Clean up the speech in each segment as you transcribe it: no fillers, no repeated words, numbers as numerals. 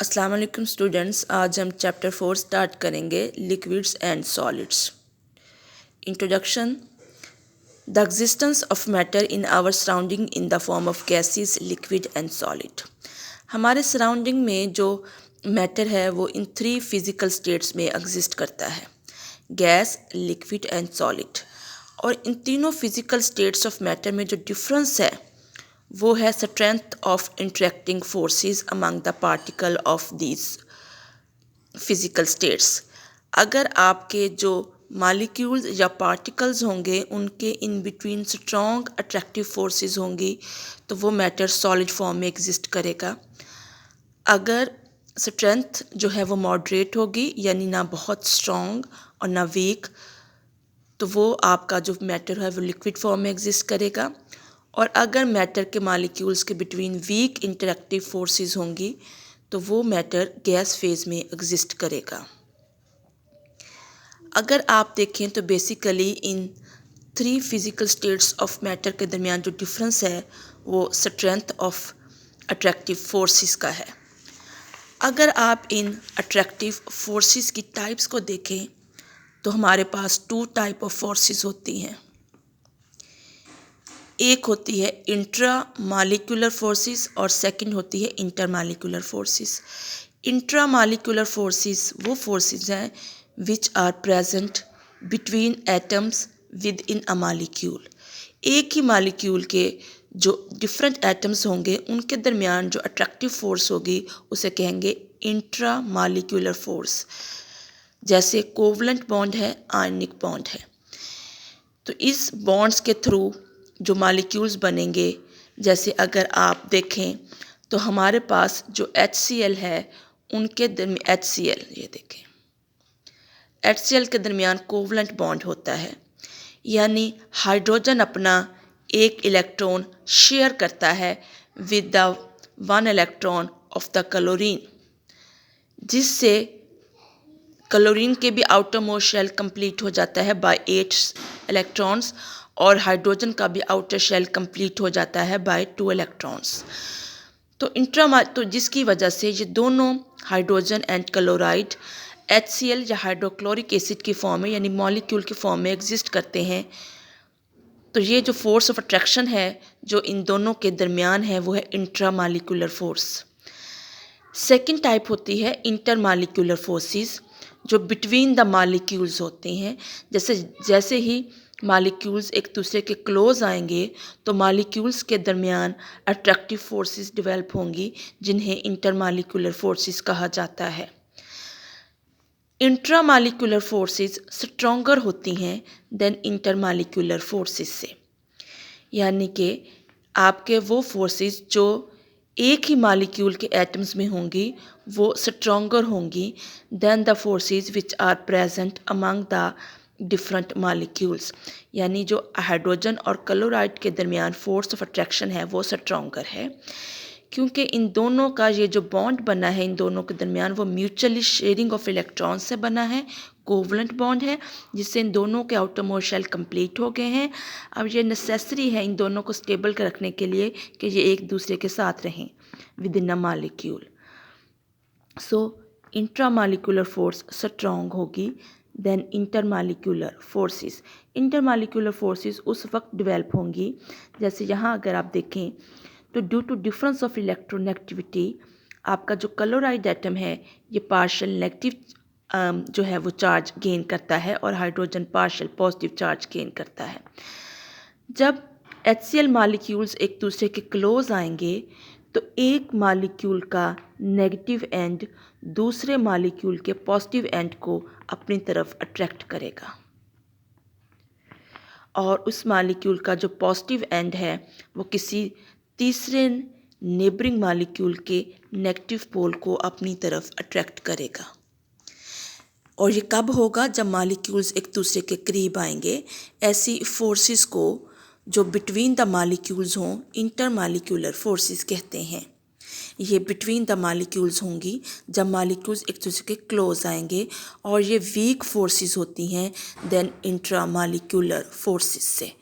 अस्सलाम वालेकुम स्टूडेंट्स, आज हम चैप्टर 4 स्टार्ट करेंगे liquids and solids. Introduction. The existence of matter in our surrounding in the form of gases, liquid and solid. हमारे surrounding में जो मैटर है वो इन 3 फिजिकल स्टेट्स में एग्जिस्ट करता है, गैस, लिक्विड एंड सॉलिड। और इन तीनों फिजिकल स्टेट्स ऑफ मैटर में जो डिफरेंस है वो है strength of interacting forces among the particle of these physical states. अगर आपके जो मालिक्यूल्स या पार्टिकल्स होंगे उनके in between strong attractive forces होंगी तो वो मैटर सॉलिड फॉर्म में एग्जिस्ट करेगा। अगर स्ट्रेंथ जो है वो मॉडरेट होगी, यानी ना बहुत स्ट्रॉन्ग और ना वीक, तो वो आपका जो मैटर है वो लिक्विड फॉर्म में एग्जिस्ट करेगा। और अगर मैटर के मालिक्यूल्स के बिटवीन वीक इंटरेक्टिव फोर्सेस होंगी तो वो मैटर गैस फेज में एग्जिस्ट करेगा। अगर आप देखें तो basically in 3 physical states of matter के दरमियान जो डिफरेंस है वो स्ट्रेंथ ऑफ अट्रैक्टिव फोर्सेस का है। अगर आप इन अट्रैक्टिव फोर्सेस की टाइप्स को देखें तो हमारे पास 2 टाइप ऑफ फोर्सेस होती हैं। एक होती है इंट्रा मालिकुलर फोर्सेस और सेकंड होती है inter molecular forces. Intra molecular forces वो फोर्सेस हैं which are present between atoms within a molecule. एक ही मालिक्यूल के जो डिफरेंट एटम्स होंगे उनके दरमियान जो अट्रैक्टिव फोर्स होगी उसे कहेंगे इंट्रा मालिकुलर फोर्स। जैसे कोवलेंट बॉन्ड है, आयनिक बॉन्ड है, तो इस बॉन्ड्स के थ्रू जो मालिक्यूल्स बनेंगे, जैसे अगर आप देखें तो हमारे पास जो HCl है उनके दरमियान HCl, ये देखें, HCl के दरमियान कोवलेंट बॉन्ड होता है, यानी हाइड्रोजन अपना एक इलेक्ट्रॉन शेयर करता है with the 1 electron of the chlorine, जिससे क्लोरीन के भी आउटर मोस्ट शेल कंप्लीट हो जाता है बाय 8 इलेक्ट्रॉन्स और हाइड्रोजन का भी आउटर शेल कंप्लीट हो जाता है बाय 2 इलेक्ट्रॉन्स। तो जिसकी वजह से ये दोनों हाइड्रोजन एंड क्लोराइड HCl या हाइड्रोक्लोरिक एसिड की फॉर्म में, यानी मॉलिक्यूल की फॉर्म में एग्जिस्ट करते हैं। तो ये जो फोर्स ऑफ अट्रैक्शन है जो इन दोनों के दरमियान है वो है intra molecular force. Second type होती है इंटर मालिकुलर फोर्सेस, जो बिटवीन द मालिक्यूल्स होते हैं। जैसे ही मालिक्यूल्स एक दूसरे के क्लोज आएंगे तो मालिक्यूल्स के दरमियान अट्रैक्टिव फोर्सेस डेवलप होंगी जिन्हें इंटर मालिकुलर फोर्सेस कहा जाता है। इंट्रा मालिकुलर फोर्सेस स्ट्रॉन्गर होती हैं देन इंटर मालिकुलर फोर्सेस से, यानी कि आपके वो फोर्सेस जो एक ही मालिक्यूल के एटम्स में होंगी वो स्ट्रॉन्गर होंगी than the forces which are present among the different molecules, यानी जो हाइड्रोजन और क्लोराइड के दरमियान फोर्स ऑफ अट्रैक्शन है वो स्ट्रॉन्गर है, क्योंकि इन दोनों का ये जो बॉन्ड बना है इन दोनों के दरमियान वो म्यूचुअली शेयरिंग ऑफ इलेक्ट्रॉन्स से बना है, कोवलेंट बॉन्ड है, जिससे इन दोनों के आउटर मोस्ट शेल कंप्लीट हो गए हैं। अब ये नेसेसरी है इन दोनों को स्टेबल कर रखने के लिए कि ये एक दूसरे के साथ रहें within a molecule. So intramolecular force strong होगी than inter molecular forces. Inter molecular forces उस वक्त डेवलप होंगी जैसे यहाँ अगर आप देखें तो due to difference of electronegativity आपका जो क्लोराइड एटम है ये पार्शियल नेगेटिव जो है वो चार्ज गेन करता है और hydrogen partial positive charge gain करता है। जब HCl मालिक्यूल्स एक दूसरे के क्लोज आएंगे तो एक मालिक्यूल का नेगेटिव एंड दूसरे मालिक्यूल के पॉजिटिव एंड को अपनी तरफ अट्रैक्ट करेगा और उस मालिक्यूल का जो पॉजिटिव एंड है वो किसी तीसरे नेबरिंग मालिक्यूल के नेगेटिव पोल को अपनी तरफ अट्रैक्ट करेगा। और ये कब होगा? जब मालिक्यूल्स एक दूसरे के करीब आएंगे। ऐसी फोर्सेस को जो बिटवीन द मालिक्यूल्स हों इंटर मालिकुलर फोर्सेस कहते हैं। ये बिटवीन द मालिक्यूल्स होंगी जब मालिक्यूल्स एक दूसरे के क्लोज आएंगे, और ये वीक फोर्सेस होती हैं देन इंट्रा मालिकुलर फोर्सेस से।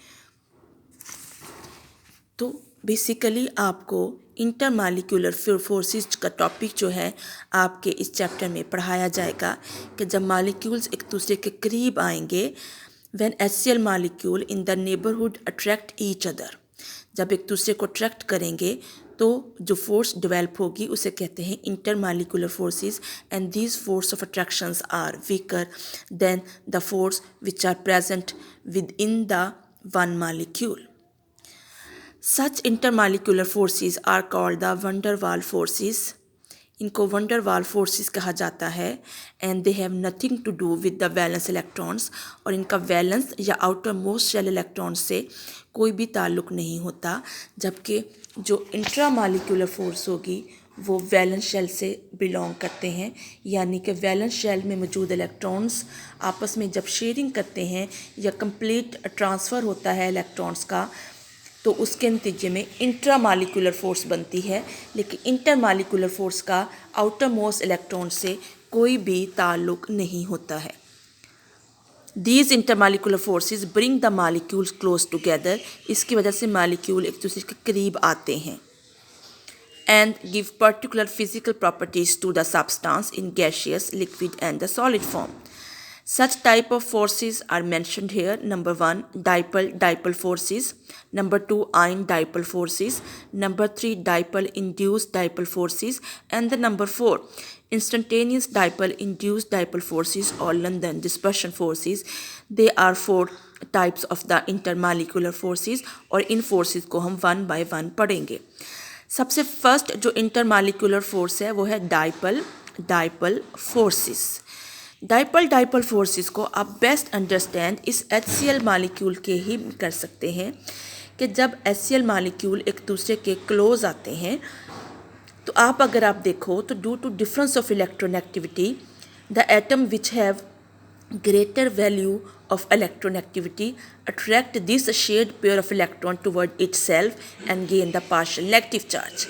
तो बेसिकली आपको इंटरमालिक्यूलर फोर्सेस का टॉपिक जो है आपके इस चैप्टर में पढ़ाया जाएगा कि जब मालिक्यूल्स एक दूसरे के करीब आएंगे, when HCl molecule in the neighbourhood attract each other, जब एक दूसरे को अट्रैक्ट करेंगे तो जो फोर्स डेवलप होगी उसे कहते हैं intermolecular forces, and these force of attractions are weaker than the force which are present within the one molecule. Such intermolecular forces are called the van der Waal forces. इनको van der Waal forces कहा जाता है, and they have nothing to do with the valence electrons, और इनका valence या outer most shell electron से कोई भी ताल्लुक़ नहीं होता, जबकि जो इंट्रामालिक्यूलर फोर्स होगी वो वैलेंस शेल से बिलोंग करते हैं, यानी कि वैलेंस शेल में मौजूद इलेक्ट्रॉन्स आपस में जब शेयरिंग करते हैं या कंप्लीट ट्रांसफ़र होता है इलेक्ट्रॉन्स का, तो उसके नतीजे में इंट्रामालिक्यूलर फोर्स बनती है, लेकिन इंटरमालिक्यूलर फोर्स का आउटर मोस्ट इलेक्ट्रॉन से कोई भी ताल्लुक़ नहीं होता है. These intermolecular forces bring the molecules close together, इसकी वजह से मालिक्यूल एक दूसरे के करीब आते हैं, and give particular physical properties to the substance in gaseous, liquid and the solid form. Such type of forces are mentioned here. Number 1, dipole forces. Number 2, ion dipole forces. Number 3, dipole induced dipole forces. And the number 4, instantaneous dipole induced dipole forces or London dispersion forces. They are 4 types of the intermolecular forces, और इन forces को हम one by one पढ़ेंगे. सबसे first जो intermolecular force है वो है dipole forces. Dipole forces को आप बेस्ट अंडरस्टैंड इस HCl मालिक्यूल के ही कर सकते हैं कि जब HCl मालिक्यूल एक दूसरे के क्लोज आते हैं तो अगर आप देखो तो due to difference of electronegativity the atom which have greater value of electronegatiivity attract this shared pair of electron toward itself and gain the partial negative charge,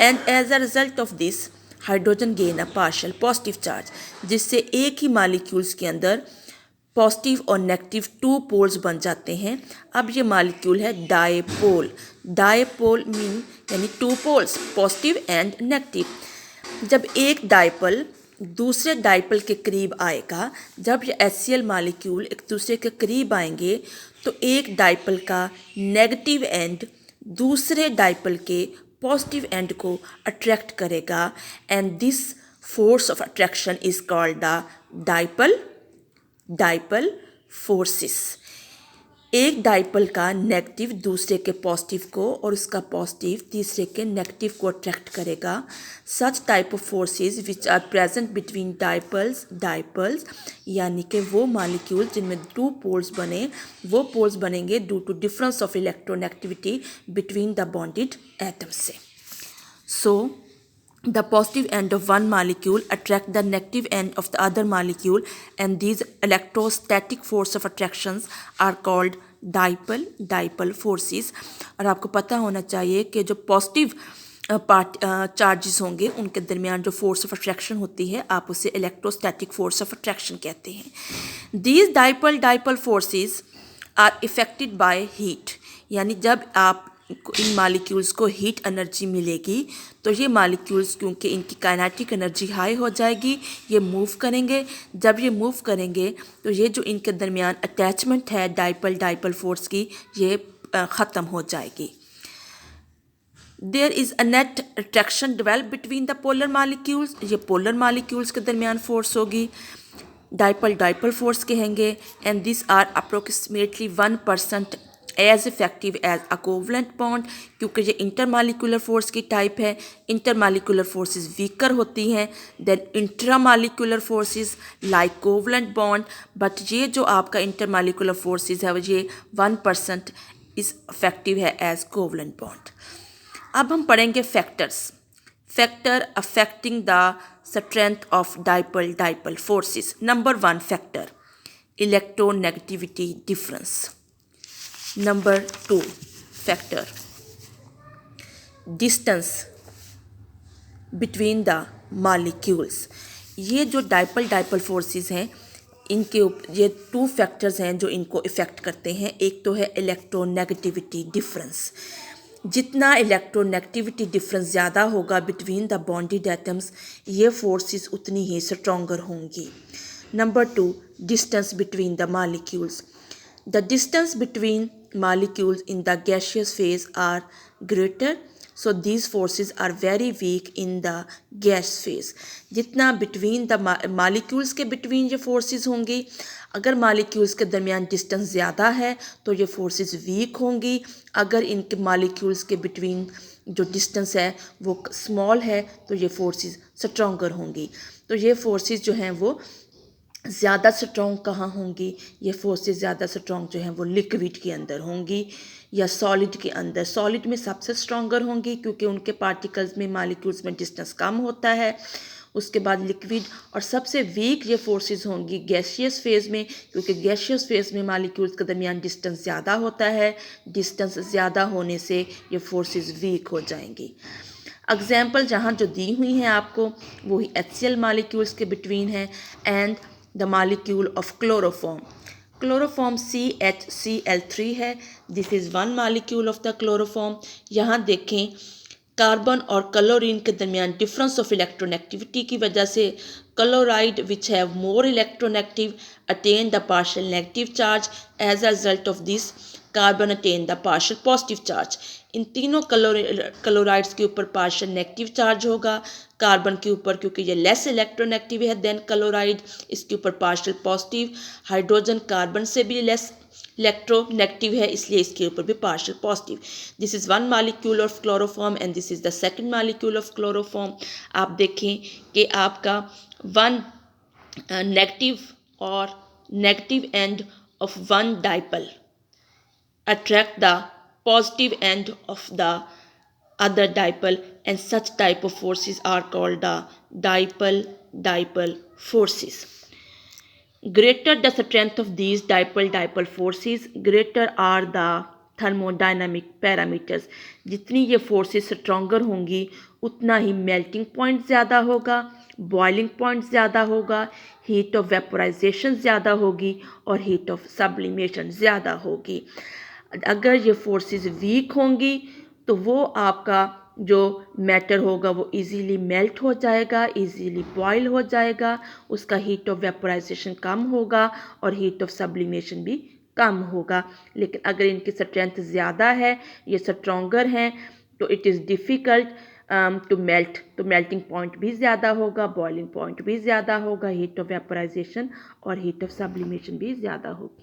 and as a result of this hydrogen gain a partial positive charge, जिससे एक ही molecules के अंदर positive और negative 2 poles बन जाते हैं. अब ये मालिक्यूल है डायपोल मीन यानी 2 पोल्स पॉजिटिव एंड नेगेटिव. जब एक डायपल दूसरे डायपल के करीब आएगा, जब ये HCl मालिक्यूल एक दूसरे के करीब आएंगे तो एक डायपल का नेगेटिव एंड दूसरे डायपल के पॉजिटिव एंड को अट्रैक्ट करेगा, and this force of attraction is called the dipole forces. एक डाइपल का नेगेटिव दूसरे के पॉजिटिव को और उसका पॉजिटिव तीसरे के नेगेटिव को अट्रैक्ट करेगा. Such type of forces which are present between dipoles यानी कि वो मालिक्यूल जिनमें 2 पोल्स बने, वो पोल्स बनेंगे due to difference of electronegativity between the bonded atoms से. So the positive end of one molecule attract the negative end of the other molecule, and these electrostatic force of attractions are called dipole forces. और आपको पता होना चाहिए कि जो positive charges होंगे उनके दरमियान जो फोर्स ऑफ अट्रैक्शन होती है आप उसे इलेक्ट्रोस्टैटिक फोर्स ऑफ अट्रैक्शन कहते हैं. These dipole forces are affected by heat, यानी जब आप इन मालिक्यूल्स को हीट एनर्जी मिलेगी तो ये मालिक्यूल्स क्योंकि इनकी काइनेटिक एनर्जी हाई हो जाएगी, ये मूव करेंगे. जब ये मूव करेंगे तो ये जो इनके दरमियान अटैचमेंट है डाइपल फोर्स की, ये ख़त्म हो जाएगी. There is a net attraction develop between the polar molecules, ये पोलर मालिक्यूल्स के दरमियान फोर्स होगी, डाइपल फोर्स कहेंगे. And this are approximately 1% as effective as a covalent bond, क्योंकि ये इंटरमालिक्यूलर फोर्स की टाइप है. इंटरमालिक्यूलर फोर्सेस वीकर होती हैं than intramolecular forces like covalent bond, but ये जो आपका इंटरमालिक्यूलर फोर्सेस है ये 1% इस इफेक्टिव है एज कोवलेंट बॉन्ड. अब हम पढ़ेंगे factor affecting the strength of dipole forces. Number 1 factor electronegativity difference. Number 2 factor distance between the molecules. ये जो डाइपल फोर्सेस हैं इनके ये 2 फैक्टर्स हैं जो इनको इफ़ेक्ट करते हैं. एक तो है इलेक्ट्रोनेगेटिविटी डिफरेंस. जितना इलेक्ट्रोनेगेटिविटी डिफरेंस ज़्यादा होगा बिटवीन द बॉन्डेड एटम्स, ये फोर्सेस उतनी ही स्ट्रॉन्गर होंगी। Number 2, distance between the molecules. The distance between molecules in the gaseous phase are greater, so these forces are very weak in the gas phase। जितना between the molecules के between ये forces होंगी, अगर molecules के दरमियान distance ज़्यादा है तो ये forces weak होंगी, अगर इनके molecules के between जो distance है वो small है तो ये forces stronger होंगी। तो ये forces जो हैं वो ज़्यादा स्ट्रॉन्ग कहाँ होंगी, ये फोर्सेस ज़्यादा स्ट्रॉन्ग जो हैं वो लिक्विड के अंदर होंगी या सॉलिड के अंदर। सॉलिड में सबसे स्ट्रॉन्गर होंगी क्योंकि उनके पार्टिकल्स में मालिक्यूल्स में डिस्टेंस कम होता है। उसके बाद लिक्विड, और सबसे वीक ये फोर्सेस होंगी गैसियस फेज़ में, क्योंकि गैसियस फेज़ में मालिक्यूल्स के दरमियान डिस्टेंस ज़्यादा होता है। डिस्टेंस ज़्यादा होने से ये फोर्सेस वीक हो जाएंगी। एग्जाम्पल जहाँ जो दी हुई हैं आपको वही HCl मालिक्यूल्स के बिटवीन है and the molecule of chloroform। Chloroform CHCl3 है। This is one molecule of the chloroform. यहाँ देखें कार्बन और क्लोरीन के दरमियान डिफरेंस ऑफ इलेक्ट्रोनेगेटिविटी की वजह से chloride which have more electronegative attain the partial negative charge, as a result of this carbon attain the partial positive charge. इन तीनों क्लोराइड्स के ऊपर पार्शियल नेगेटिव चार्ज होगा, कार्बन के ऊपर क्योंकि ये लेस इलेक्ट्रोनेगेटिव है देन क्लोराइड, इसके ऊपर पार्शियल पॉजिटिव। हाइड्रोजन कार्बन से भी लेस इलेक्ट्रोनेगेटिव है इसलिए इसके ऊपर भी partial positive. This is one molecule of chloroform and this is the second molecule of chloroform. आप देखें कि आपका वन नेगेटिव और negative end of one dipole attract the positive end of the other dipole, and such type of forces are called the dipole forces। Greater the strength of these dipole forces, greater are the thermodynamic parameters। जितनी ये forces stronger होंगी उतना ही melting point ज़्यादा होगा, boiling point ज़्यादा होगा, heat of vaporisation ज़्यादा होगी और हीट ऑफ सब्लिमेशन ज़्यादा होगी। अगर ये फोर्सेस वीक होंगी तो वो आपका जो मैटर होगा वो इजीली मेल्ट हो जाएगा, इजीली बॉयल हो जाएगा, उसका हीट ऑफ वेपोराइजेशन कम होगा और हीट ऑफ सब्लिमेशन भी कम होगा। लेकिन अगर इनकी स्ट्रेंथ ज़्यादा है, ये स्ट्रॉन्गर हैं, तो it is difficult to melt. तो मेल्टिंग पॉइंट भी ज़्यादा होगा, बॉइलिंग पॉइंट भी ज़्यादा होगा, हीट ऑफ वेपोराइजेशन और हीट ऑफ सब्लिमेशन भी ज़्यादा होगी।